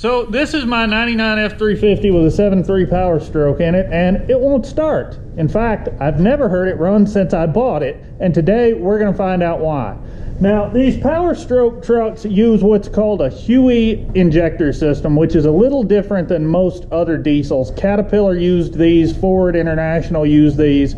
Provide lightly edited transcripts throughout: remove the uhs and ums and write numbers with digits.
So this is my 99 F350 with a 7.3 Power Stroke in it, and it won't start. In fact, I've never heard it run since I bought it, and today we're going to find out why. Now, these Power Stroke trucks use what's called a HEUI injector system, which is a little different than most other diesels. Caterpillar used these, Ford International used these,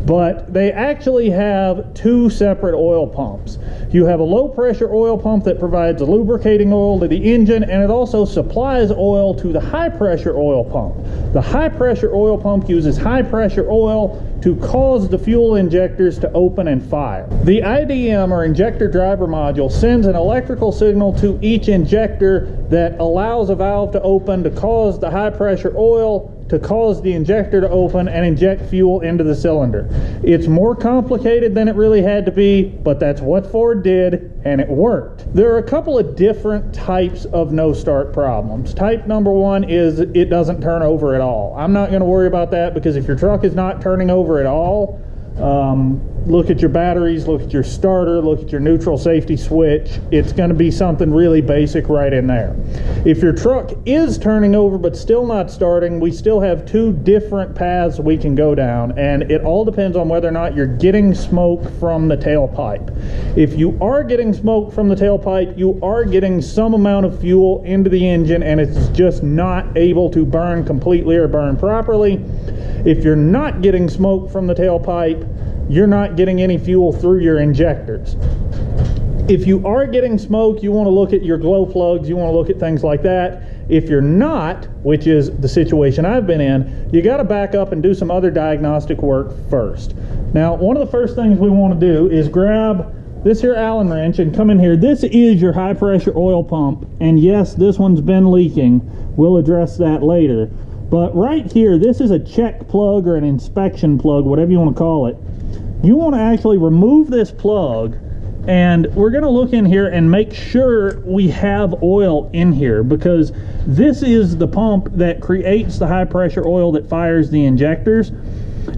but they actually have two separate oil pumps. You have a low pressure oil pump that provides lubricating oil to the engine, and it also supplies oil to the high pressure oil pump. The high pressure oil pump uses high pressure oil to cause the fuel injectors to open and fire. The IDM, or injector driver module, sends an electrical signal to each injector that allows a valve to open to cause the high pressure oil to cause the injector to open and inject fuel into the cylinder. It's more complicated than it really had to be, but that's what Ford did, and it worked. There are a couple of different types of no-start problems. Type number one is it doesn't turn over at all. I'm not going to worry about that, because if your truck is not turning over at all, look at your batteries, look at your starter, look at your neutral safety switch. It's going to be something really basic right in there. If your truck is turning over but still not starting, we still have two different paths we can go down, and it all depends on whether or not you're getting smoke from the tailpipe. If you are getting smoke from the tailpipe, you are getting some amount of fuel into the engine, and it's just not able to burn completely or burn properly. If you're not getting smoke from the tailpipe, you're not getting any fuel through your injectors. If you are getting smoke, you want to look at your glow plugs, you want to look at things like that. If you're not, which is the situation I've been in, you got to back up and do some other diagnostic work first. Now, one of the first things we want to do is grab this here Allen wrench and come in here. This is your high pressure oil pump, and yes, this one's been leaking. We'll address that later. But right here, this is a check plug or an inspection plug, whatever you want to call it. You want to actually remove this plug, and we're going to look in here and make sure we have oil in here, because this is the pump that creates the high pressure oil that fires the injectors.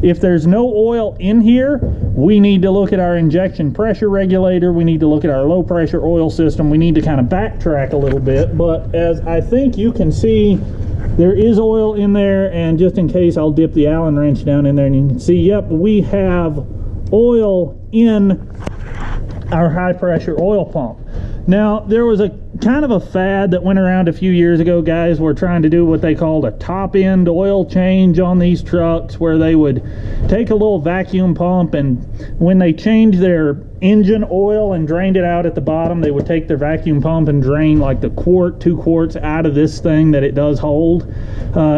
If there's no oil in here, we need to look at our injection pressure regulator, we need to look at our low pressure oil system, we need to kind of backtrack a little bit. But as I think you can see, there is oil in there, and just in case, I'll dip the Allen wrench down in there and you can see, yep, we have oil in our high pressure oil pump. Now, there was a kind of a fad that went around a few years ago. Guys were trying to do what they called a top end oil change on these trucks, where they would take a little vacuum pump, and when they changed their engine oil and drained it out at the bottom, they would take their vacuum pump and drain like the quart, 2 quarts out of this thing that it does hold.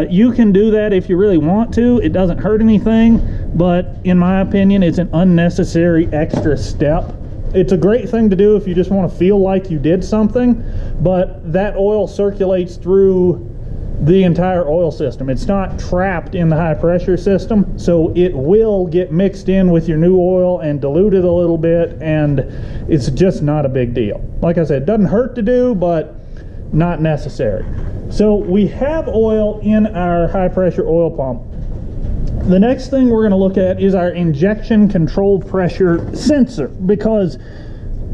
You can do that if you really want to. It doesn't hurt anything, but in my opinion, it's an unnecessary extra step. It's a great thing to do if you just want to feel like you did something, but that oil circulates through the entire oil system. It's not trapped in the high pressure system, so it will get mixed in with your new oil and diluted a little bit, and it's just not a big deal. Like I said, it doesn't hurt to do, but not necessary. So we have oil in our high pressure oil pump. The next thing we're going to look at is our injection controlled pressure sensor, because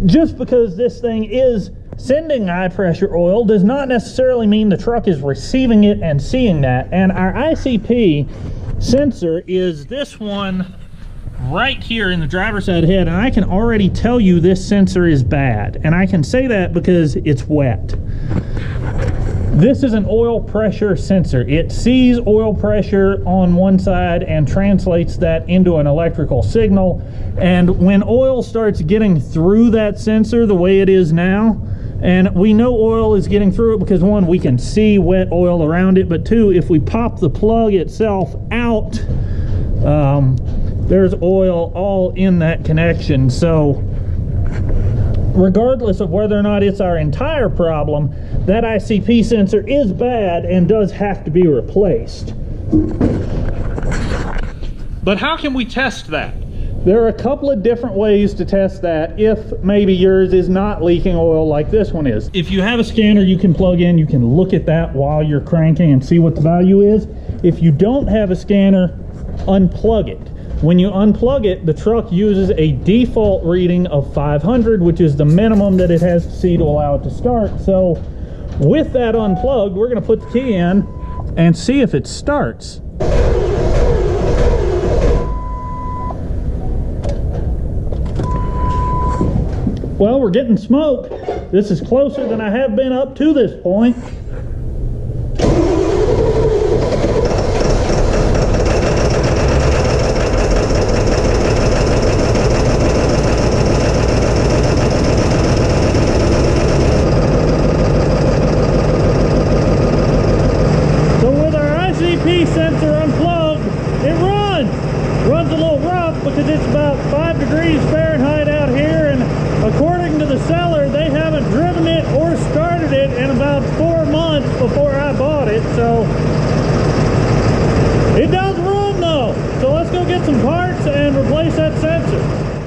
just because this thing is sending high pressure oil does not necessarily mean the truck is receiving it and seeing that. And our ICP sensor is this one right here in the driver's side head, and I can already tell you this sensor is bad, and I can say that because it's wet. This is an oil pressure sensor. It sees oil pressure on one side and translates that into an electrical signal. And when oil starts getting through that sensor the way it is now, and we know oil is getting through it because, one, we can see wet oil around it, but two, if we pop the plug itself out, there's oil all in that connection. So regardless of whether or not it's our entire problem, that ICP sensor is bad and does have to be replaced. But how can we test that? There are a couple of different ways to test that if maybe yours is not leaking oil like this one is. If you have a scanner you can plug in, you can look at that while you're cranking and see what the value is. If you don't have a scanner, unplug it. When you unplug it, the truck uses a default reading of 500, which is the minimum that it has to see to allow it to start. So with that unplugged, we're going to put the key in and see if it starts. Well, we're getting smoke. This is closer than I have been up to this point. So with our ICP sensor unplugged, it runs. Runs a little rough because it's about 5 degrees Fahrenheit out here, and according to the seller, they haven't driven it or started it in about 4 months before I bought it, so it does run though. So let's go get some parts and replace that sensor.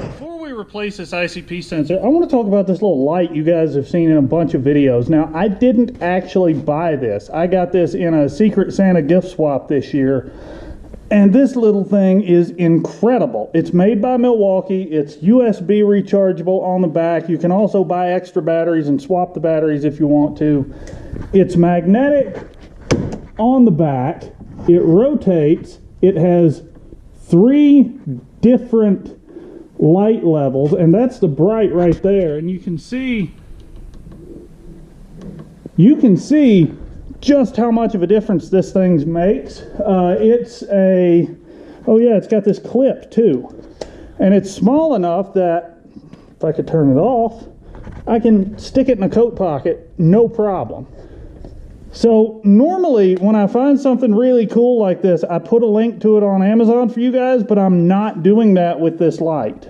Before we replace this ICP sensor, I want to talk about this little light you guys have seen in a bunch of videos. Now, I didn't actually buy this. I got this in a Secret Santa gift swap this year. And this little thing is incredible. It's made by Milwaukee. It's USB rechargeable on the back. You can also buy extra batteries and swap the batteries if you want to. It's magnetic on the back. It rotates. It has 3 different light levels, and that's the bright right there. And you can see just how much of a difference this thing makes. It's got this clip too, and it's small enough that if I could turn it off, I can stick it in a coat pocket, no problem. So normally when I find something really cool like this, I put a link to it on Amazon for you guys, but I'm not doing that with this light.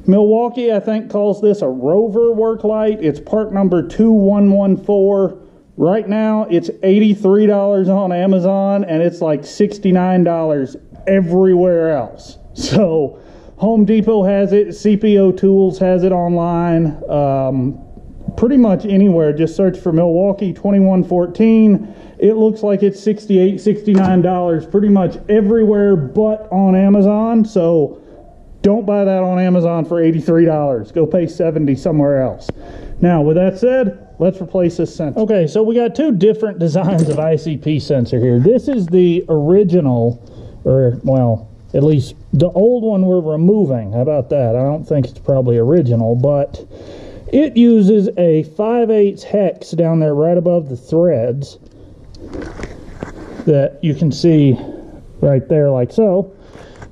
Milwaukee, I think, calls this a Rover work light. It's part number 2114. Right now, it's $83 on Amazon, and it's like $69 everywhere else. So, Home Depot has it, CPO Tools has it online. Pretty much anywhere, just search for Milwaukee 2114. It looks like it's $68, $69 pretty much everywhere but on Amazon. So, don't buy that on Amazon for $83. Go pay $70 somewhere else. Now, with that said, let's replace this sensor. Okay, so we got 2 different designs of ICP sensor here. This is the original, or, well, at least the old one we're removing. How about that? I don't think it's probably original, but it uses a 5/8 hex down there right above the threads that you can see right there like so.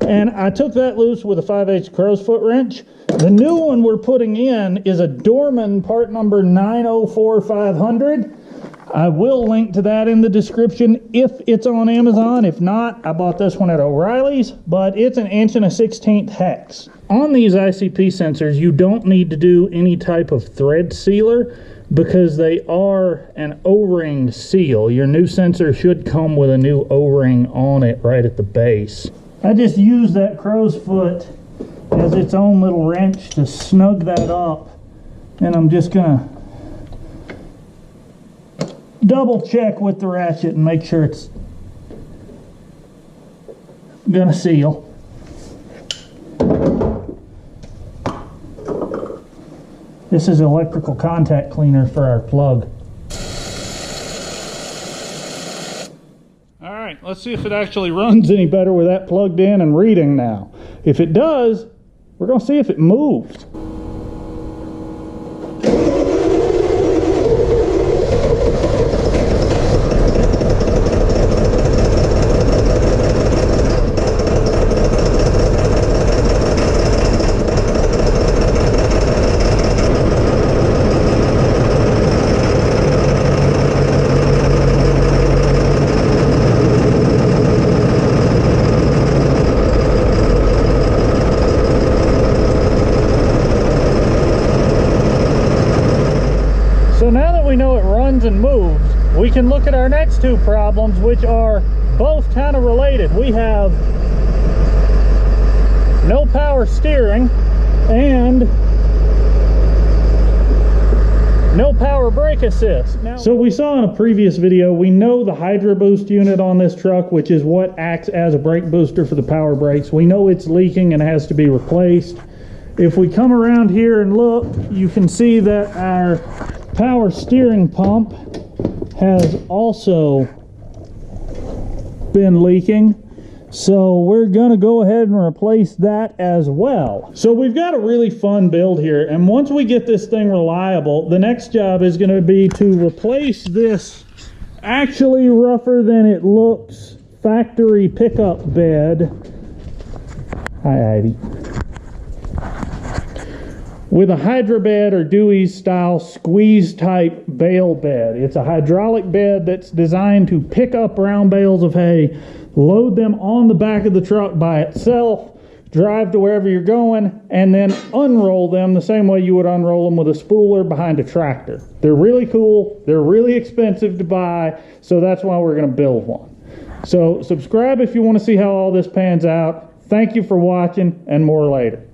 And I took that loose with a 5/8 crow's foot wrench. The new one we're putting in is a Dorman part number 904500. I will link to that in the description if it's on Amazon. If not, I bought this one at O'Reilly's, but it's an 1 1/16 hex. On these ICP sensors, you don't need to do any type of thread sealer because they are an O-ring seal. Your new sensor should come with a new O-ring on it right at the base. I just use that crow's foot as its own little wrench to snug that up, and I'm just gonna double check with the ratchet and make sure it's gonna seal. This is electrical contact cleaner for our plug. Alright, let's see if it actually runs any better with that plugged in and reading now. If it does, we're going to see if it moves. So now that we know it runs and moves, we can look at our next 2 problems, which are both kind of related. We have no power steering and no power brake assist. So we saw in a previous video, we know the Hydra Boost unit on this truck, which is what acts as a brake booster for the power brakes. We know it's leaking and has to be replaced. If we come around here and look, you can see that our power steering pump has also been leaking. So we're gonna go ahead and replace that as well. So we've got a really fun build here, and once we get this thing reliable, the next job is gonna be to replace this actually rougher than it looks factory pickup bed. Hi, Ivy. With a Hydrobed or Dewey's style squeeze type bale bed. It's a hydraulic bed that's designed to pick up round bales of hay, load them on the back of the truck by itself, drive to wherever you're going, and then unroll them the same way you would unroll them with a spooler behind a tractor. They're really cool. They're really expensive to buy, so that's why we're going to build one. So subscribe if you want to see how all this pans out. Thank you for watching, and more later.